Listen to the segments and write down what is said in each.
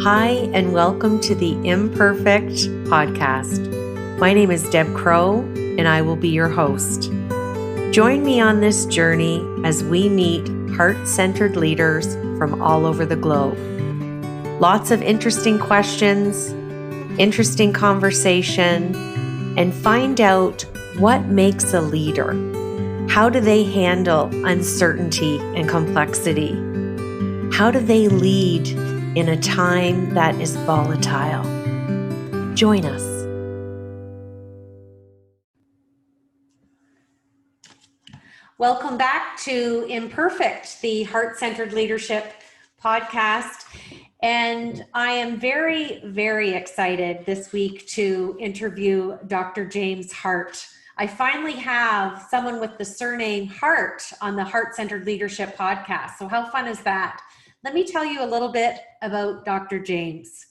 Hi, and welcome to the Imperfect Podcast. My name is Deb Crow, and I will be your host. Join me on this journey as we meet heart-centered leaders from all over the globe. Lots of interesting questions, interesting conversation, and find out what makes a leader. How do they handle uncertainty and complexity? How do they lead in a time that is volatile? Join us. Welcome back to Imperfect, the Heart-Centered Leadership podcast. And I am very, very excited this week to interview Dr. James Hardt. I finally have someone with the surname Hardt on the Heart-Centered Leadership podcast. So how fun is that? Let me tell you a little bit about Dr. James.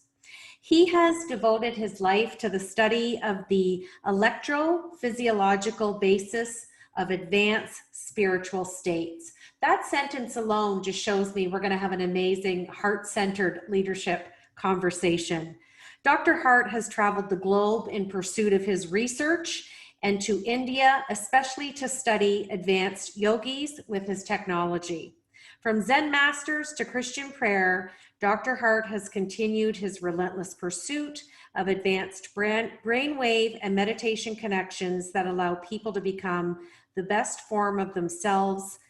He has devoted his life to the study of the electrophysiological basis of advanced spiritual states. That sentence alone just shows me we're going to have an amazing heart-centered leadership conversation. Dr. Hardt has traveled the globe in pursuit of his research and to India, especially to study advanced yogis with his technology. From Zen masters to Christian prayer, Dr. Hardt has continued his relentless pursuit of advanced brainwave and meditation connections that allow people to become the best form of themselves,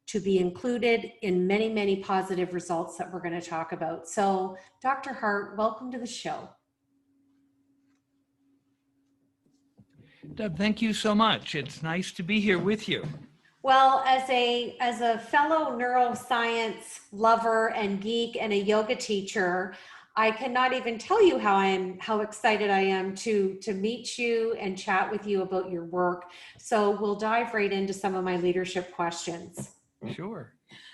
to be included in many, many positive results that we're going to talk about. So, Dr. Hardt, welcome to the show. Deb, thank you so much. It's nice to be here with you. Well, as a fellow neuroscience lover and geek and a yoga teacher, I cannot even tell you how excited I am to meet you and chat with you about your work. So we'll dive right into some of my leadership questions. Sure.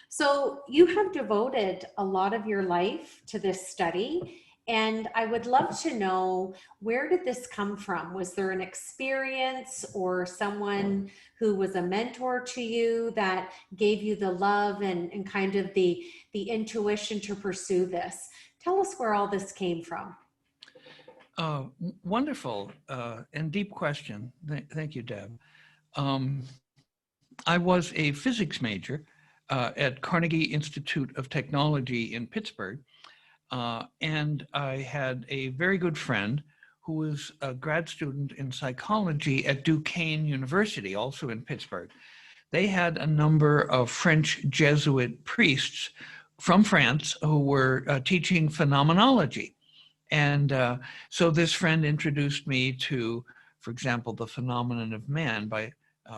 So you have devoted a lot of your life to this study, and I would love to know, where did this come from? Was there an experience or someone who was a mentor to you that gave you the love and kind of the intuition to pursue this? Tell us where all this came from. Wonderful and deep question. Thank you, Deb. I was a physics major at Carnegie Institute of Technology in Pittsburgh. And I had a very good friend who was a grad student in psychology at Duquesne University, also in Pittsburgh. They had a number of French Jesuit priests from France who were teaching phenomenology. And so this friend introduced me to, for example, The Phenomenon of Man by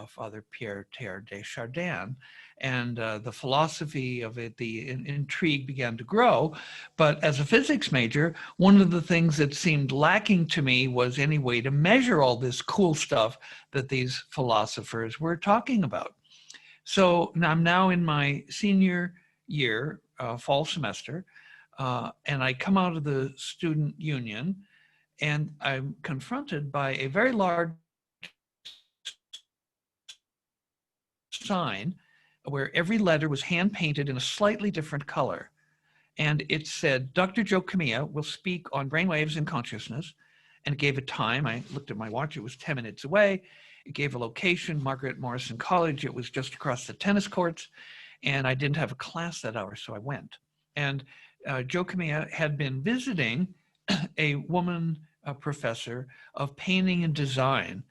Father Pierre Teilhard de Chardin. And the philosophy of it, the intrigue began to grow. But as a physics major, one of the things that seemed lacking to me was any way to measure all this cool stuff that these philosophers were talking about. So I'm now in my senior year, fall semester, and I come out of the student union, and I'm confronted by a very large sign where every letter was hand painted in a slightly different color. And it said, Dr. Joe Kamiya will speak on brainwaves and consciousness. And it gave a time. I looked at my watch, it was 10 minutes away. It gave a location, Margaret Morrison College. It was just across the tennis courts. And I didn't have a class that hour, so I went. And Joe Kamiya had been visiting a woman professor of painting and design.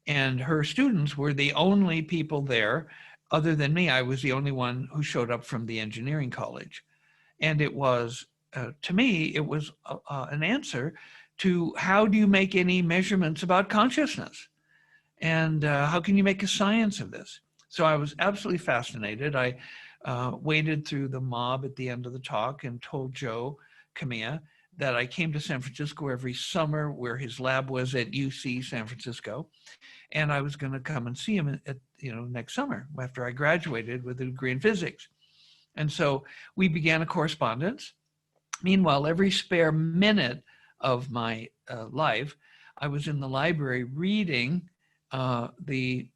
And her students were the only people there. Other than me, I was the only one who showed up from the engineering college. And it was, to me, it was an answer to how do you make any measurements about consciousness? And how can you make a science of this? So I was absolutely fascinated. I waded through the mob at the end of the talk and told Joe Kamiya that I came to San Francisco every summer, where his lab was at UC San Francisco. And I was going to come and see him at next summer after I graduated with a degree in physics. And so we began a correspondence. Meanwhile, every spare minute of my life, I was in the library reading the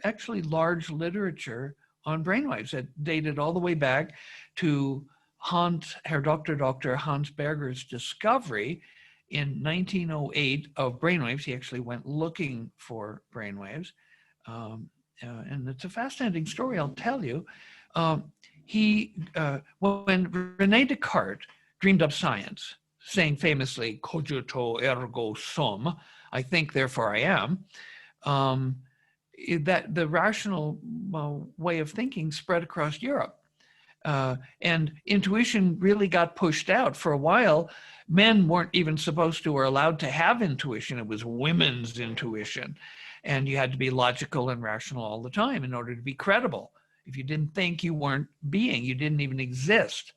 actually large literature on brainwaves that dated all the way back to Dr. Hans Berger's discovery in 1908 of brainwaves. He actually went looking for brainwaves. And it's a fascinating story, I'll tell you. When Rene Descartes dreamed up science, saying famously, cogito ergo sum, I think, therefore I am, that the rational way of thinking spread across Europe. And intuition really got pushed out. For a while, men weren't even supposed to or allowed to have intuition. It was women's intuition. And you had to be logical and rational all the time in order to be credible. If you didn't think, you weren't being, you didn't even exist.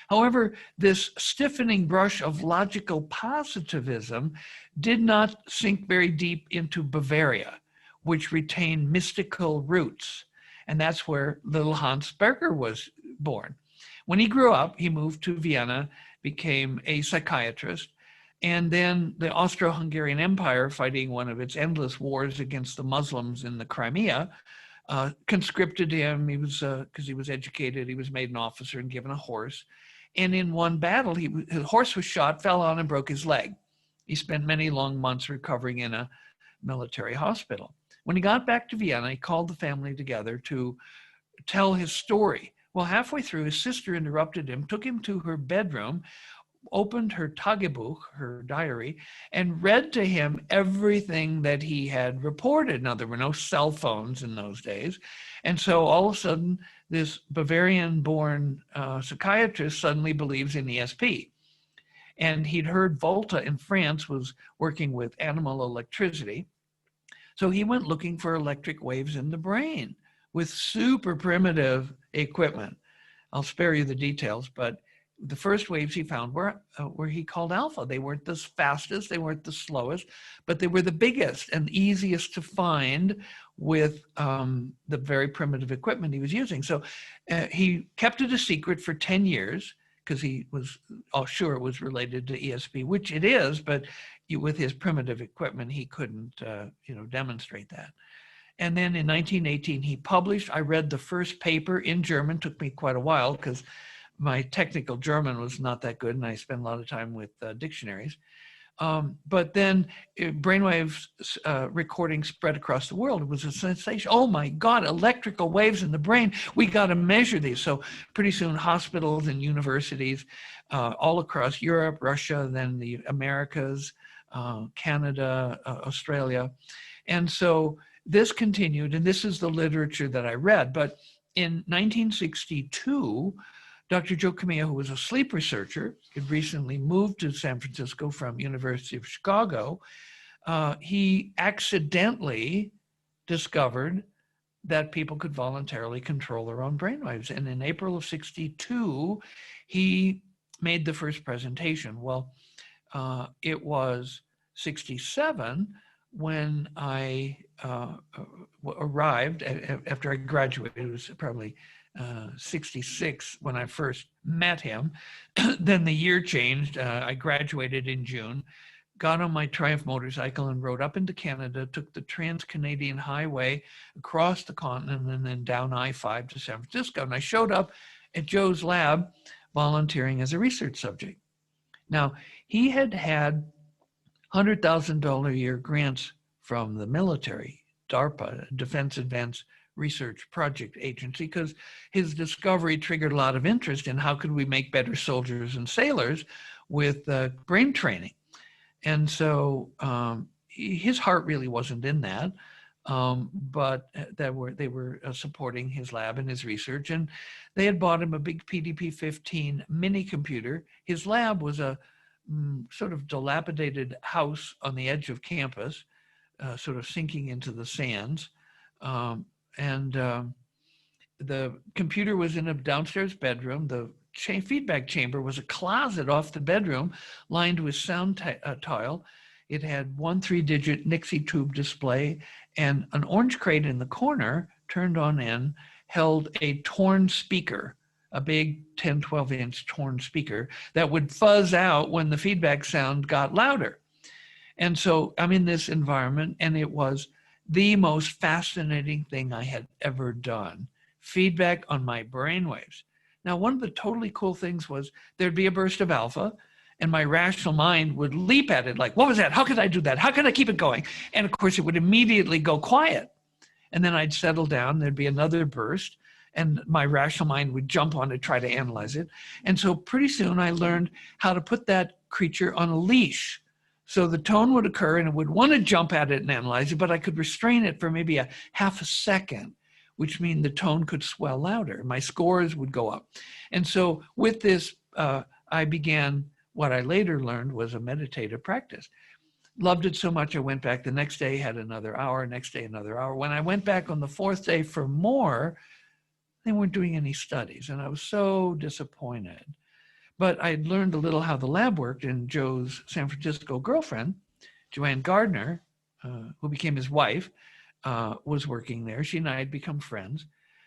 However, this stiffening brush of logical positivism did not sink very deep into Bavaria, which retained mystical roots. And that's where little Hans Berger was born. When he grew up, he moved to Vienna, became a psychiatrist, and then the Austro-Hungarian Empire, fighting one of its endless wars against the Muslims in the Crimea, conscripted him. He was, because he was educated, he was made an officer and given a horse. And in one battle, his horse was shot, fell on, and broke his leg. He spent many long months recovering in a military hospital. When he got back to Vienna, he called the family together to tell his story. Well, halfway through, his sister interrupted him, took him to her bedroom, opened her Tagebuch, her diary, and read to him everything that he had reported. Now, there were no cell phones in those days. And so all of a sudden, this Bavarian-born psychiatrist suddenly believes in ESP. And he'd heard Volta in France was working with animal electricity. So he went looking for electric waves in the brain with super primitive equipment. I'll spare you the details, but the first waves he found were he called alpha. They weren't the fastest, they weren't the slowest, but they were the biggest and easiest to find with the very primitive equipment he was using. So he kept it a secret for 10 years because he was sure it was related to ESP, which it is, but with his primitive equipment, he couldn't demonstrate that. And then in 1918, he published, I read the first paper in German, took me quite a while because my technical German was not that good and I spent a lot of time with dictionaries. But then brainwave recording spread across the world. It was a sensation. Oh my God, electrical waves in the brain. We got to measure these. So pretty soon hospitals and universities all across Europe, Russia, then the Americas, Canada, Australia. And so this continued, and this is the literature that I read. But in 1962, Dr. Joe Camilla, who was a sleep researcher, had recently moved to San Francisco from University of Chicago. He accidentally discovered that people could voluntarily control their own brainwaves. And in April of 62, he made the first presentation. Well, it was 67 when I arrived after I graduated. It was probably 66 when I first met him. Then the year changed. I graduated in June, got on my Triumph motorcycle and rode up into Canada, took the Trans-Canadian Highway across the continent and then down I-5 to San Francisco. And I showed up at Joe's lab volunteering as a research subject. Now, he had $100,000 a year grants from the military, DARPA, Defense Advanced Research Project Agency, because his discovery triggered a lot of interest in how could we make better soldiers and sailors with brain training. And so his heart really wasn't in that, but they were supporting his lab and his research, and they had bought him a big PDP-15 mini computer. His lab was a sort of dilapidated house on the edge of campus, sort of sinking into the sands. The computer was in a downstairs bedroom. The feedback chamber was a closet off the bedroom lined with sound tile. It had one 3-digit Nixie tube display, and an orange crate in the corner, turned on end, held a torn speaker, a big 10, 12-inch torn speaker that would fuzz out when the feedback sound got louder. And so I'm in this environment, and it was the most fascinating thing I had ever done. Feedback on my brainwaves. Now, one of the totally cool things was there'd be a burst of alpha, and my rational mind would leap at it like, what was that? How could I do that? How could I keep it going? And of course, it would immediately go quiet. And then I'd settle down, there'd be another burst, and my rational mind would jump on to try to analyze it. And so pretty soon I learned how to put that creature on a leash. So the tone would occur and it would want to jump at it and analyze it, but I could restrain it for maybe a half a second, which means the tone could swell louder. My scores would go up. And so with this, I began what I later learned was a meditative practice. Loved it so much, I went back the next day, had another hour, next day, another hour. When I went back on the fourth day for more, they weren't doing any studies, and I was so disappointed. But I'd learned a little how the lab worked, and Joe's San Francisco girlfriend, Joanne Gardner, who became his wife, was working there. She and I had become friends.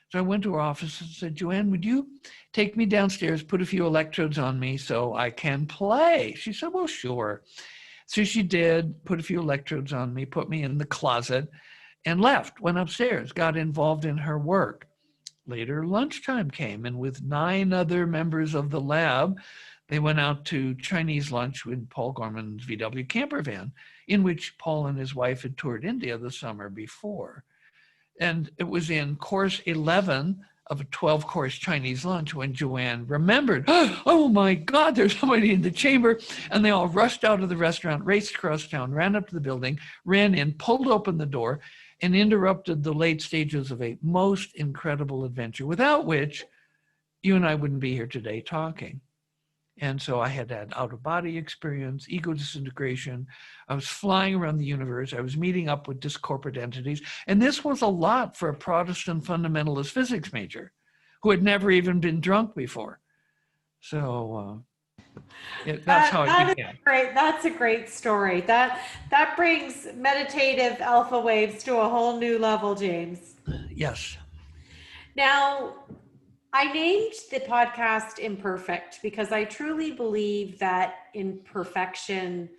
So I went to her office and said, Joanne, would you take me downstairs, put a few electrodes on me so I can play? She said, well, sure. So she did, put a few electrodes on me, put me in the closet, and left, went upstairs, got involved in her work. Later, lunchtime came, and with 9 other members of the lab, they went out to Chinese lunch with Paul Gorman's VW camper van, in which Paul and his wife had toured India the summer before. And it was in course 11 of a 12-course Chinese lunch when Joanne remembered, oh my God, there's somebody in the chamber. And they all rushed out of the restaurant, raced across town, ran up to the building, ran in, pulled open the door, and interrupted the late stages of a most incredible adventure, without which you and I wouldn't be here today talking. And so I had that out-of-body experience, ego disintegration. I was flying around the universe. I was meeting up with discorporate entities. And this was a lot for a Protestant fundamentalist physics major who had never even been drunk before. So that's how it began. Great. That's a great story. That brings meditative alpha waves to a whole new level, James. Yes. Now, I named the podcast Imperfect because I truly believe that imperfection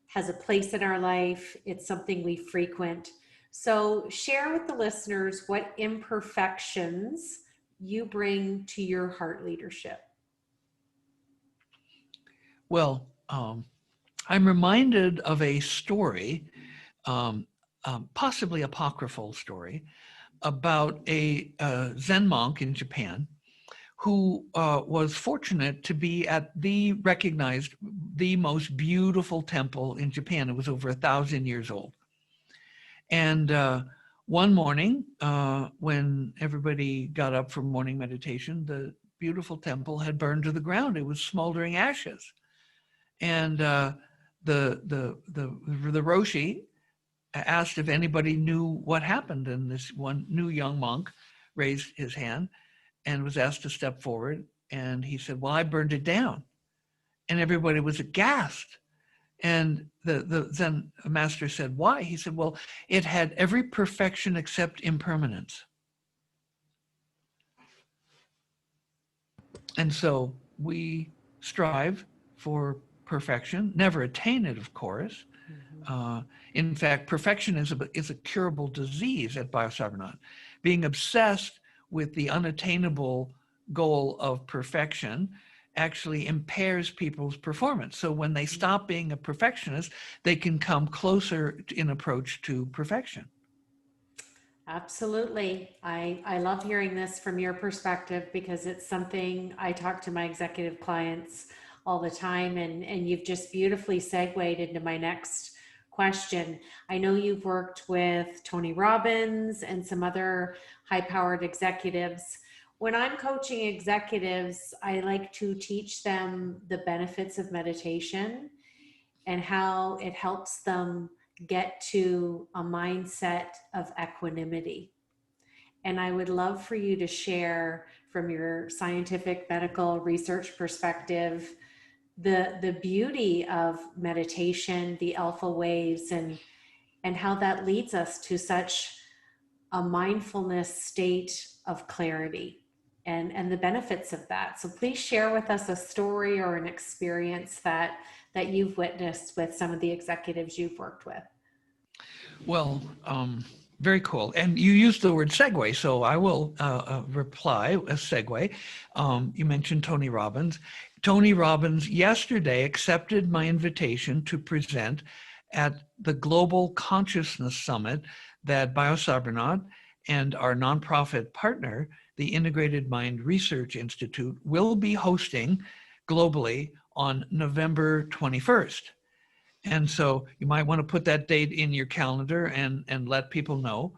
has a place in our life. It's something we frequent. So share with the listeners what imperfections you bring to your heart leadership. Well, I'm reminded of a story, possibly apocryphal story, about a Zen monk in Japan who was fortunate to be at the most beautiful temple in Japan. It was over 1,000 years old. And one morning, when everybody got up for morning meditation, the beautiful temple had burned to the ground. It was smoldering ashes. And the Roshi asked if anybody knew what happened. And this one new young monk raised his hand and was asked to step forward. And he said, well, I burned it down. And everybody was aghast. And the Zen master said, why? He said, well, it had every perfection except impermanence. And so we strive for perfection, never attain it, of course. In fact, perfection is a curable disease at Biocybernaut. Being obsessed with the unattainable goal of perfection actually impairs people's performance. So when they stop being a perfectionist, they can come closer in approach to perfection. Absolutely. I love hearing this from your perspective because it's something I talk to my executive clients all the time, and you've just beautifully segued into my next question. I know you've worked with Tony Robbins and some other high-powered executives. When I'm coaching executives, I like to teach them the benefits of meditation and how it helps them get to a mindset of equanimity. And I would love for you to share from your scientific medical research perspective the beauty of meditation, the alpha waves, and how that leads us to such a mindfulness state of clarity and the benefits of that. So please share with us a story or an experience that you've witnessed with some of the executives you've worked with. Well, Very cool. And you used the word segue, so I will reply a segue. You mentioned Tony Robbins. Tony Robbins yesterday accepted my invitation to present at the Global Consciousness Summit that Biocybernaut and our nonprofit partner, the Integrated Mind Research Institute, will be hosting globally on November 21st. And so you might want to put that date in your calendar and let people know.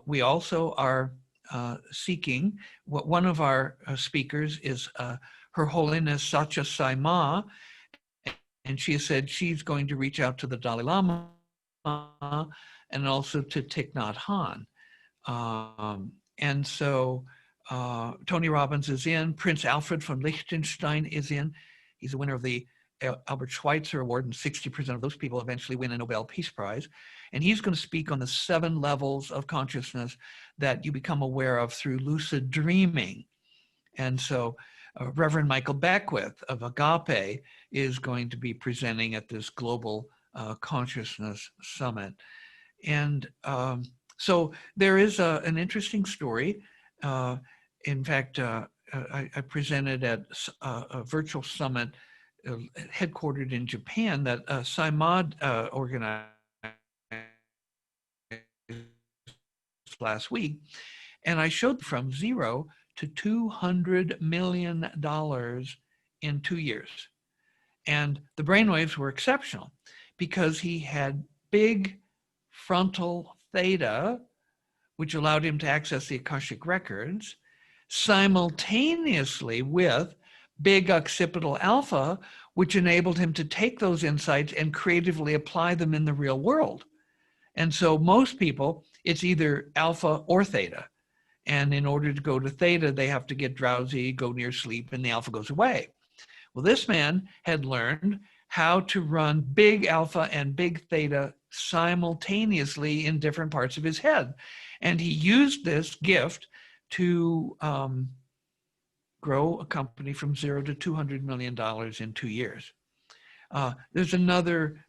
We also are seeking, one of our speakers is Her Holiness Sacha Sai Ma, and she has said she's going to reach out to the Dalai Lama and also to Thich Nhat Hanh. And so Tony Robbins is in, Prince Alfred von Liechtenstein is in. He's a winner of the Albert Schweitzer Award, and 60% of those people eventually win a Nobel Peace Prize. And he's going to speak on the 7 levels of consciousness that you become aware of through lucid dreaming. And so Reverend Michael Beckwith of Agape is going to be presenting at this Global Consciousness Summit. And so there is an interesting story. In fact, I presented at a virtual summit headquartered in Japan that SIMOD organized last week. And I showed from 0 to $200 million in 2 years. And the brainwaves were exceptional because he had big frontal theta, which allowed him to access the Akashic records, simultaneously with big occipital alpha, which enabled him to take those insights and creatively apply them in the real world. And so most people, it's either alpha or theta. And in order to go to theta, they have to get drowsy, go near sleep, and the alpha goes away. Well, this man had learned how to run big alpha and big theta simultaneously in different parts of his head. And he used this gift to grow a company from 0 to $200 million in 2 years. There's another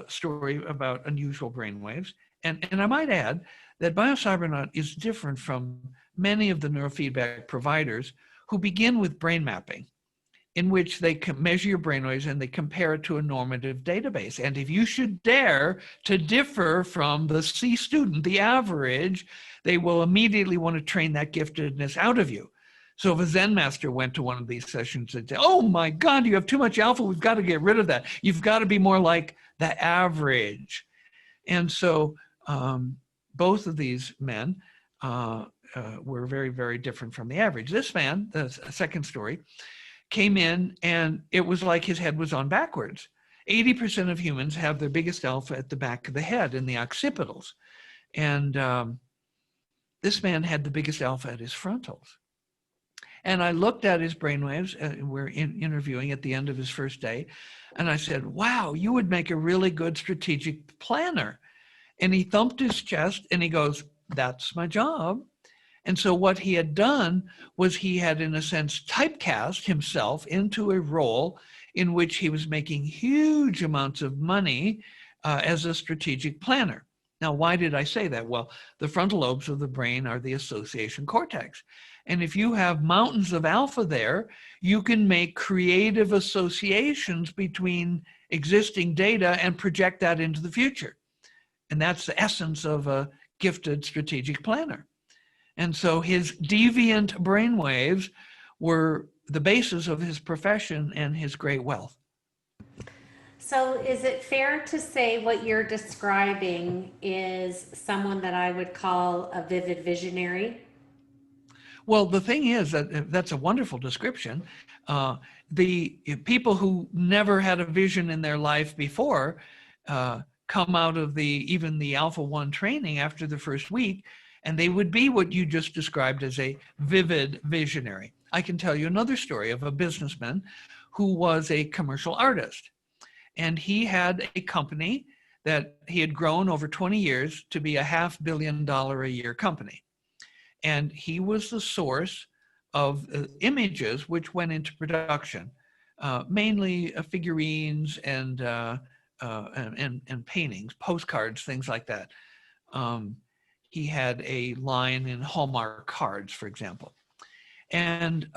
story about unusual brainwaves. And I might add that Biocybernaut is different from many of the neurofeedback providers who begin with brain mapping, in which they can measure your brainwaves and they compare it to a normative database. And if you should dare to differ from the C student, the average, they will immediately want to train that giftedness out of you. So if a Zen master went to one of these sessions and said, oh my God, you have too much alpha, we've got to get rid of that. You've got to be more like the average. And so both of these men were very, very different from the average. This man, the second story, came in and it was like his head was on backwards. 80% of humans have their biggest alpha at the back of the head in the occipitals. And this man had the biggest alpha at his frontals. And I looked at his brainwaves, we're interviewing at the end of his first day, and I said, wow, you would make a really good strategic planner. And he thumped his chest and he goes, that's my job. And so what he had done was he had, in a sense, typecast himself into a role in which he was making huge amounts of money as a strategic planner. Now, why did I say that? Well, the frontal lobes of the brain are the association cortex. And if you have mountains of alpha there, you can make creative associations between existing data and project that into the future. And that's the essence of a gifted strategic planner. And so his deviant brainwaves were the basis of his profession and his great wealth. So is it fair to say what you're describing is someone that I would call a vivid visionary? Well, the thing is that that's a wonderful description. The people who never had a vision in their life before come out of even the Alpha 1 training after the first week, and they would be what you just described as a vivid visionary. I can tell you another story of a businessman who was a commercial artist. And he had a company that he had grown over 20 years to be a $500 million a year company. And he was the source of images which went into production, mainly figurines and paintings, postcards, things like that. he had a line in Hallmark cards, for example. And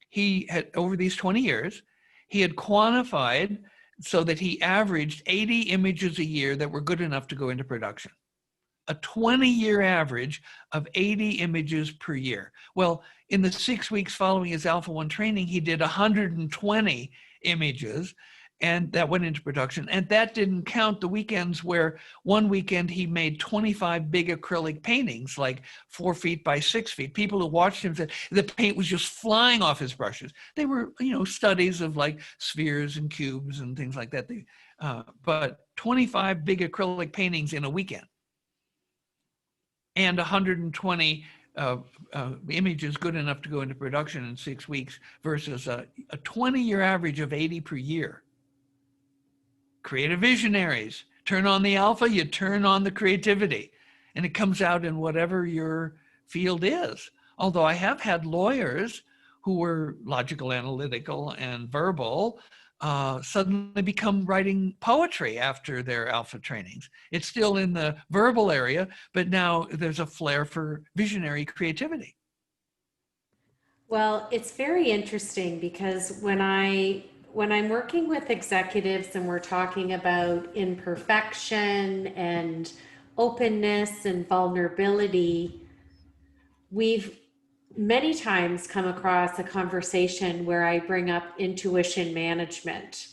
he had, over these 20 years, he had quantified so that he averaged 80 images a year that were good enough to go into production. A 20-year average of 80 images per year. Well, in the 6 weeks following his Alpha 1 training, he did 120 images, and that went into production. And that didn't count the weekends where one weekend he made 25 big acrylic paintings, like 4 feet by 6 feet. People who watched him said the paint was just flying off his brushes. They were, studies of like spheres and cubes and things like that. But 25 big acrylic paintings in a weekend. And 120 images good enough to go into production in 6 weeks versus a 20-year average of 80 per year. Creative visionaries, turn on the alpha, you turn on the creativity, and it comes out in whatever your field is. Although I have had lawyers who were logical, analytical, and verbal suddenly become writing poetry after their alpha trainings. It's still in the verbal area, but now there's a flair for visionary creativity. Well, it's very interesting because when I'm working with executives and we're talking about imperfection and openness and vulnerability, we've many times come across a conversation where I bring up intuition management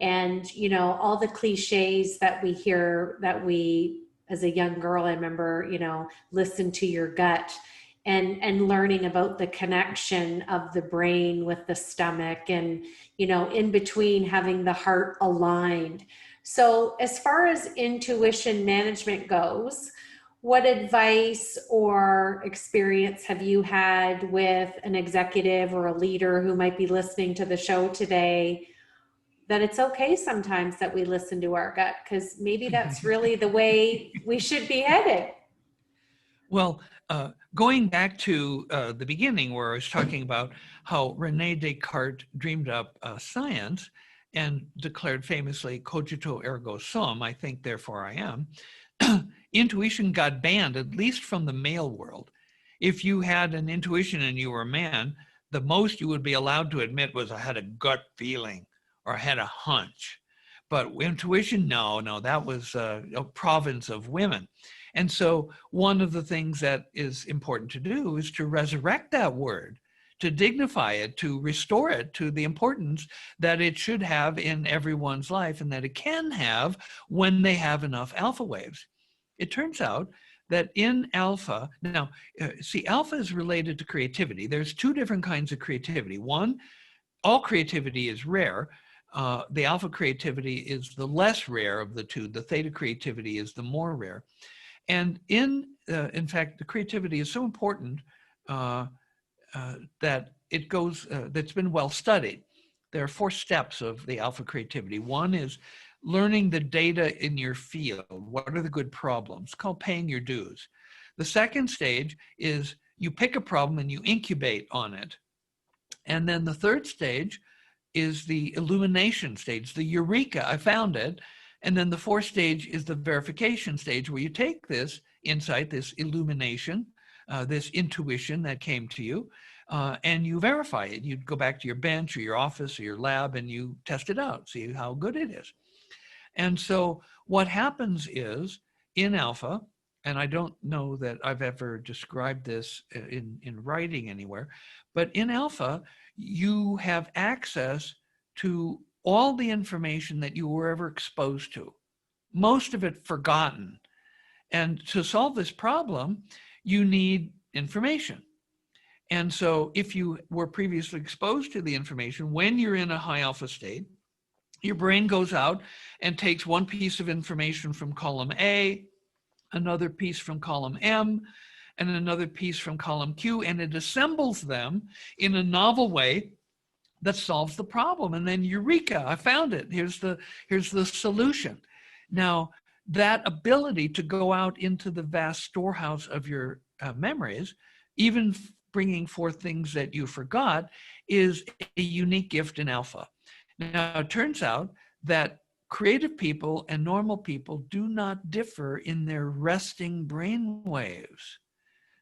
and, all the cliches that we hear that we, as a young girl, I remember, listen to your gut and learning about the connection of the brain with the stomach and, in between having the heart aligned. So as far as intuition management goes, what advice or experience have you had with an executive or a leader who might be listening to the show today that it's okay sometimes that we listen to our gut, because maybe that's really the way we should be headed? Well, going back to the beginning where I was talking about how Rene Descartes dreamed up science and declared famously, cogito ergo sum, I think, therefore I am, intuition got banned, at least from the male world. If you had an intuition and you were a man, the most you would be allowed to admit was, I had a gut feeling or I had a hunch. But intuition, no, that was a province of women. And so one of the things that is important to do is to resurrect that word, to dignify it, to restore it to the importance that it should have in everyone's life and that it can have when they have enough alpha waves. It turns out that in alpha, now, see, alpha is related to creativity. There's two different kinds of creativity. One, all creativity is rare. The alpha creativity is the less rare of the two. The theta creativity is the more rare. And in fact, the creativity is so important that it goes, that's been well studied. There are 4 steps of the alpha creativity. One is learning the data in your field. What are the good problems? It's called paying your dues. The second stage is you pick a problem and you incubate on it. And then the third stage is the illumination stage, the eureka, I found it. And then the 4th stage is the verification stage, where you take this insight, this illumination, this intuition that came to you, and you verify it. You go back to your bench or your office or your lab and you test it out, see how good it is. And so what happens is in alpha, and I don't know that I've ever described this in writing anywhere, but in alpha, you have access to all the information that you were ever exposed to, most of it forgotten. And to solve this problem, you need information. And so if you were previously exposed to the information, when you're in a high alpha state, your brain goes out and takes one piece of information from column A, another piece from column M, and another piece from column Q, and it assembles them in a novel way that solves the problem. And then eureka, I found it. Here's the solution. Now, that ability to go out into the vast storehouse of your memories, even bringing forth things that you forgot, is a unique gift in alpha. Now, it turns out that creative people and normal people do not differ in their resting brain waves.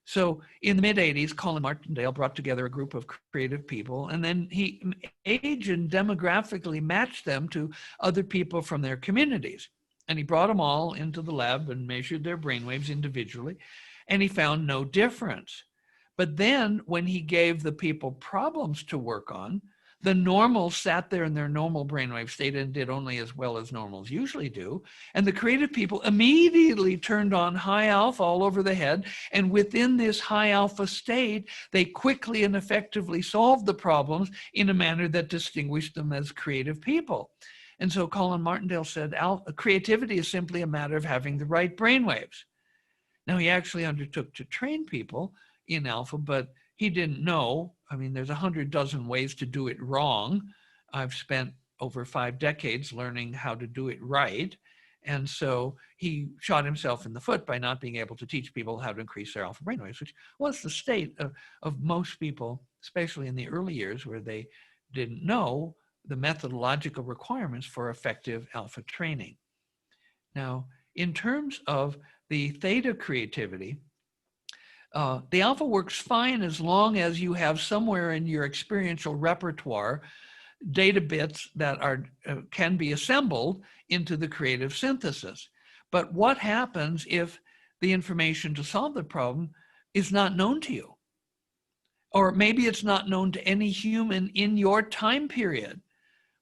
So in the mid-'80s, Colin Martindale brought together a group of creative people, and then he age and demographically matched them to other people from their communities. And he brought them all into the lab and measured their brainwaves individually, and he found no difference. But then when he gave the people problems to work on, the normals sat there in their normal brainwave state and did only as well as normals usually do. And the creative people immediately turned on high alpha all over the head. And within this high alpha state, they quickly and effectively solved the problems in a manner that distinguished them as creative people. And so Colin Martindale said, creativity is simply a matter of having the right brainwaves. Now, he actually undertook to train people in alpha, but he didn't know. I mean, there's 100 dozen ways to do it wrong. I've spent over 5 decades learning how to do it right. And so he shot himself in the foot by not being able to teach people how to increase their alpha brainwaves, which was the state of most people, especially in the early years where they didn't know the methodological requirements for effective alpha training. Now, in terms of the theta creativity, the alpha works fine as long as you have somewhere in your experiential repertoire data bits that are can be assembled into the creative synthesis. But what happens if the information to solve the problem is not known to you? Or maybe it's not known to any human in your time period.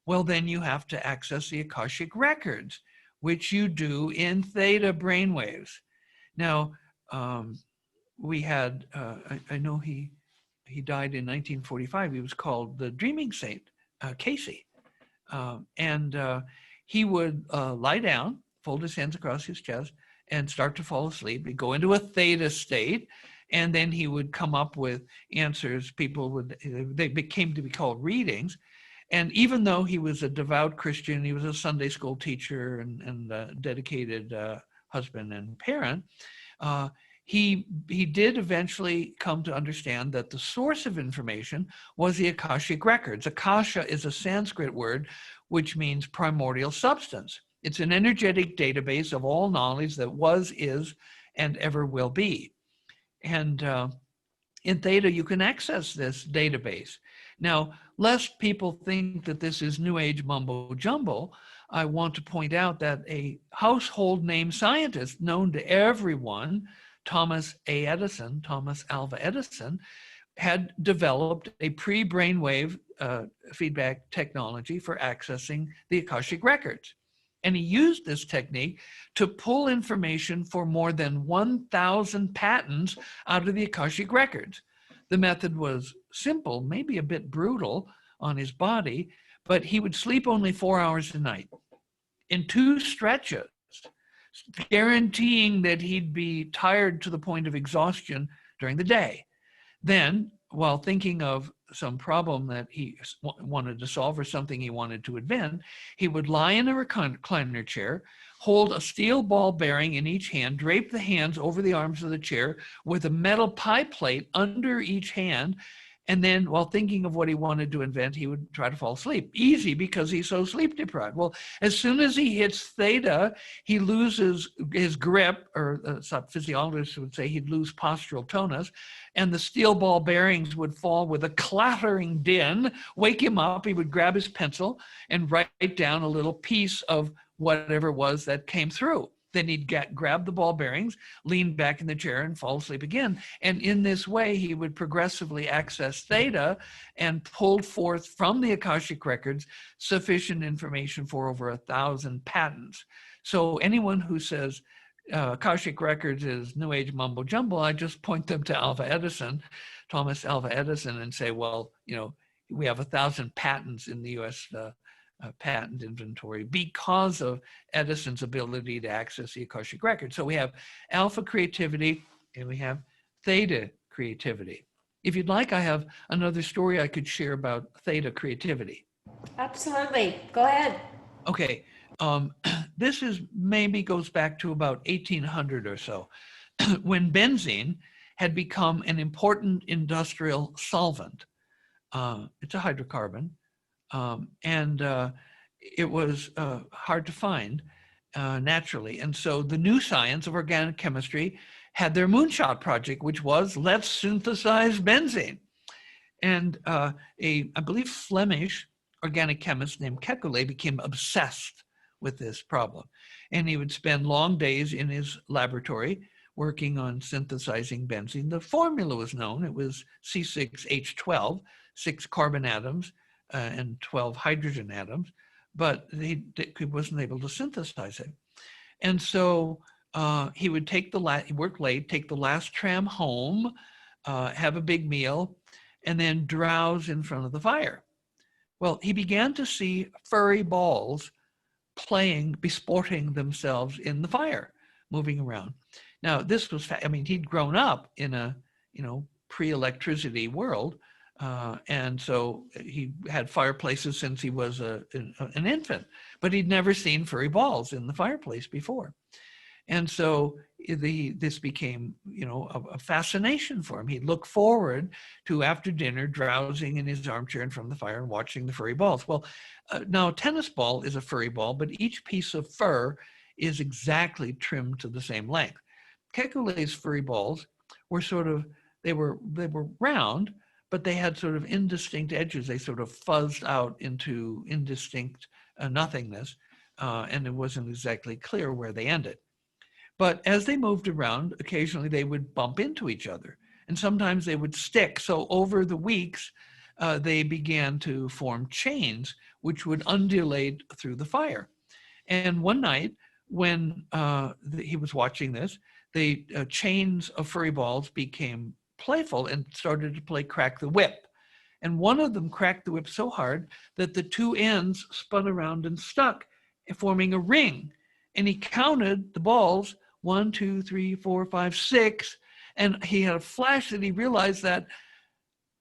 Well, then you have to access the Akashic records, which you do in theta brainwaves. Now, we had, I know he died in 1945. He was called the Dreaming Saint, Casey. He would lie down, fold his hands across his chest, and start to fall asleep. He'd go into a theta state, and then he would come up with answers. They became to be called readings. And even though he was a devout Christian, he was a Sunday school teacher and a dedicated husband and parent, he did eventually come to understand that the source of information was the Akashic records. Akasha is a Sanskrit word which means primordial substance. It's an energetic database of all knowledge that was, is, and ever will be. And in Theta, you can access this database. Now, lest people think that this is New Age mumbo jumbo, I want to point out that a household name scientist known to everyone, Thomas Alva Edison, had developed a pre-brainwave feedback technology for accessing the Akashic records. And he used this technique to pull information for more than 1,000 patents out of the Akashic records. The method was simple, maybe a bit brutal on his body, but he would sleep only 4 hours a night in 2 stretches, guaranteeing that he'd be tired to the point of exhaustion during the day. Then, while thinking of some problem that he wanted to solve or something he wanted to invent, he would lie in a recliner chair, hold a steel ball bearing in each hand, drape the hands over the arms of the chair with a metal pie plate under each hand, and then while thinking of what he wanted to invent, he would try to fall asleep. Easy, because he's so sleep deprived. Well, as soon as he hits theta, he loses his grip, or some physiologists would say he'd lose postural tonus, and the steel ball bearings would fall with a clattering din, wake him up. He would grab his pencil and write down a little piece of whatever it was that came through. Then he'd grab the ball bearings, lean back in the chair, and fall asleep again. And in this way, he would progressively access theta and pull forth from the Akashic records sufficient information for over 1,000 patents. So anyone who says Akashic records is New Age mumbo jumbo, I just point them to Thomas Alva Edison, and say, well, we have 1,000 patents in the U.S. Patent inventory because of Edison's ability to access the Akashic record. So we have alpha creativity and we have theta creativity. If you'd like, I have another story I could share about theta creativity. Absolutely. Go ahead. Okay. This goes back to about 1800 or so, when benzene had become an important industrial solvent. It's a hydrocarbon. it was hard to find naturally. And so the new science of organic chemistry had their moonshot project, which was, let's synthesize benzene. And I believe Flemish organic chemist named Kekulé became obsessed with this problem. And he would spend long days in his laboratory working on synthesizing benzene. The formula was known. It was C6H12, 6 carbon atoms and 12 hydrogen atoms, but he wasn't able to synthesize it. And so he would he worked late, take the last tram home, have a big meal, and then drowse in front of the fire. Well, he began to see furry balls besporting themselves in the fire, moving around. Now, this was, he'd grown up in a, pre-electricity world. And so he had fireplaces since he was an infant, but he'd never seen furry balls in the fireplace before. And so this became, a fascination for him. He'd look forward to, after dinner, drowsing in his armchair in front of the fire and watching the furry balls. Well, now a tennis ball is a furry ball, but each piece of fur is exactly trimmed to the same length. Kekulé's furry balls were they were round, but they had sort of indistinct edges. They sort of fuzzed out into indistinct nothingness, and it wasn't exactly clear where they ended. But as they moved around, occasionally they would bump into each other, and sometimes they would stick. So over the weeks, they began to form chains, which would undulate through the fire. And one night, when he was watching this, the chains of furry balls became playful and started to play crack the whip. And one of them cracked the whip so hard that the two ends spun around and stuck, forming a ring. And he counted the balls, 1, 2, 3, 4, 5, 6. And he had a flash that he realized that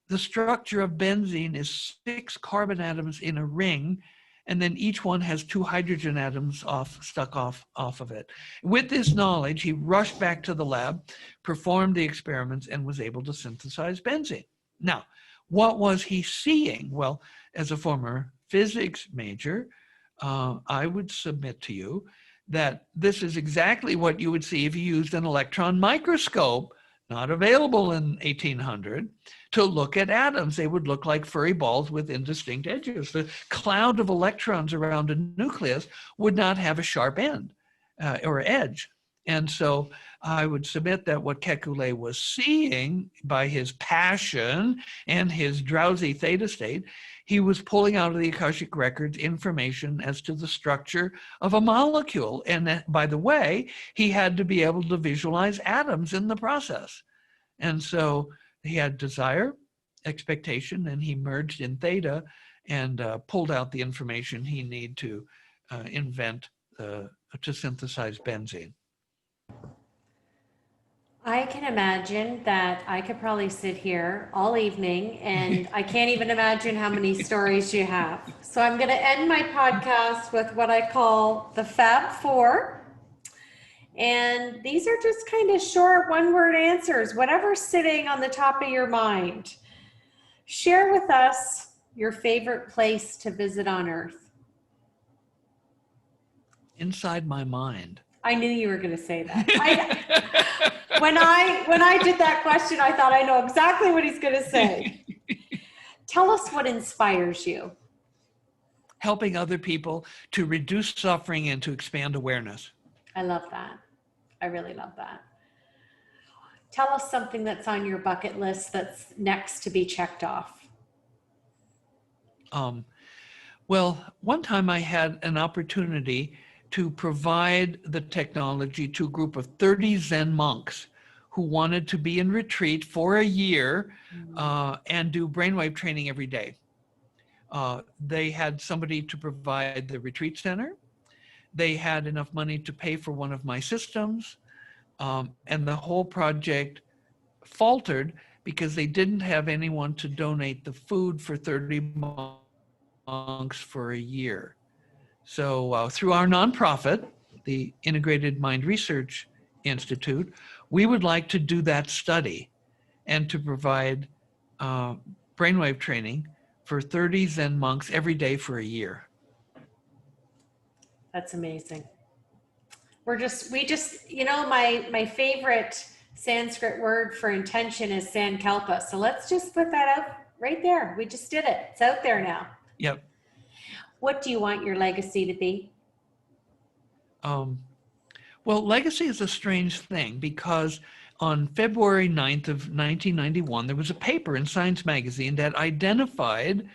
the structure of benzene is 6 carbon atoms in a ring, and then each one has 2 hydrogen atoms stuck off of it. With this knowledge, he rushed back to the lab, performed the experiments, and was able to synthesize benzene. Now, what was he seeing? Well, as a former physics major, I would submit to you that this is exactly what you would see if you used an electron microscope, not available in 1800, to look at atoms. They would look like furry balls with indistinct edges. The cloud of electrons around a nucleus would not have a sharp end or edge. And so I would submit that what Kekulé was seeing by his passion and his drowsy theta state, he was pulling out of the Akashic records information as to the structure of a molecule. And that, by the way, he had to be able to visualize atoms in the process. And so he had desire, expectation, and he merged in theta and pulled out the information he needed to to synthesize benzene. I can imagine that I could probably sit here all evening, and I can't even imagine how many stories you have. So I'm going to end my podcast with what I call the Fab Four. And these are just kind of short one-word answers, whatever's sitting on the top of your mind. Share with us your favorite place to visit on Earth. Inside my mind. I knew you were going to say that. When I did that question, I thought I know exactly what he's going to say. Tell us what inspires you. Helping other people to reduce suffering and to expand awareness. I love that. I really love that. Tell us something that's on your bucket list that's next to be checked off. Well, one time I had an opportunity to provide the technology to a group of 30 Zen monks who wanted to be in retreat for a year and do brainwave training every day. They had somebody to provide the retreat center. They had enough money to pay for one of my systems. And the whole project faltered because they didn't have anyone to donate the food for 30 monks for a year. So through our nonprofit, the Integrated Mind Research Institute, we would like to do that study and to provide brainwave training for 30 Zen monks every day for a year. That's amazing. We just, my favorite Sanskrit word for intention is sankalpa. So let's just put that out right there. We just did it. It's out there now. Yep. What do you want your legacy to be? Well, legacy is a strange thing because on February 9th of 1991, there was a paper in Science magazine that identified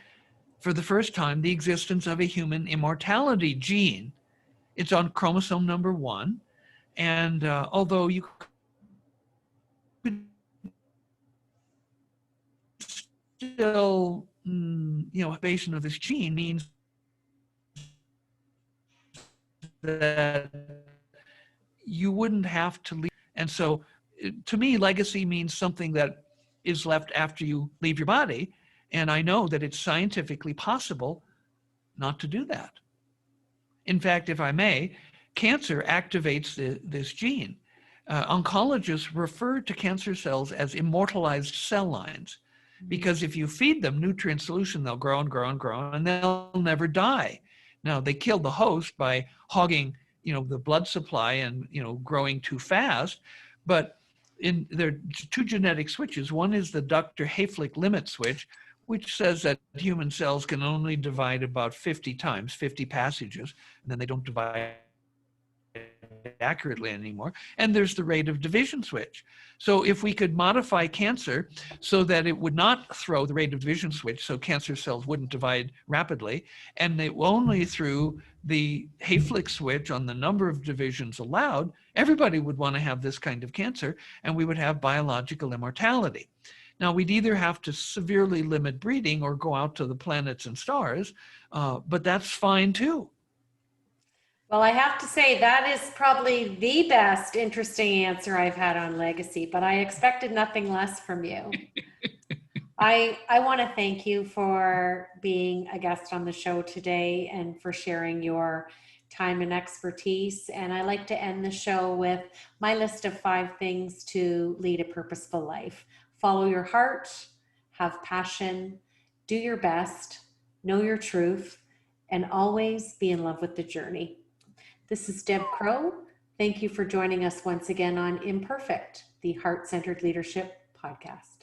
for the first time the existence of a human immortality gene. It's on chromosome number 1. And although you could still, activation of this gene means that you wouldn't have to leave. And so to me, legacy means something that is left after you leave your body. And I know that it's scientifically possible not to do that. In fact, if I may, cancer activates this gene. Oncologists refer to cancer cells as immortalized cell lines because if you feed them nutrient solution, they'll grow and grow and grow and they'll never die. Now, they kill the host by hogging the blood supply and growing too fast, but there are two genetic switches. One is the Dr. Hayflick limit switch, which says that human cells can only divide about 50 times, 50 passages, and then they don't divide accurately anymore. And there's the rate of division switch. So if we could modify cancer so that it would not throw the rate of division switch, so cancer cells wouldn't divide rapidly, and they only threw the Hayflick switch on the number of divisions allowed, everybody would want to have this kind of cancer, and we would have biological immortality. Now, we'd either have to severely limit breeding or go out to the planets and stars, but that's fine too. Well, I have to say that is probably the best interesting answer I've had on legacy, but I expected nothing less from you. I want to thank you for being a guest on the show today and for sharing your time and expertise. And I like to end the show with my list of 5 things to lead a purposeful life. Follow your heart, have passion, do your best, know your truth, and always be in love with the journey. This is Deb Crow. Thank you for joining us once again on Imperfect, the Heart-Centered Leadership Podcast.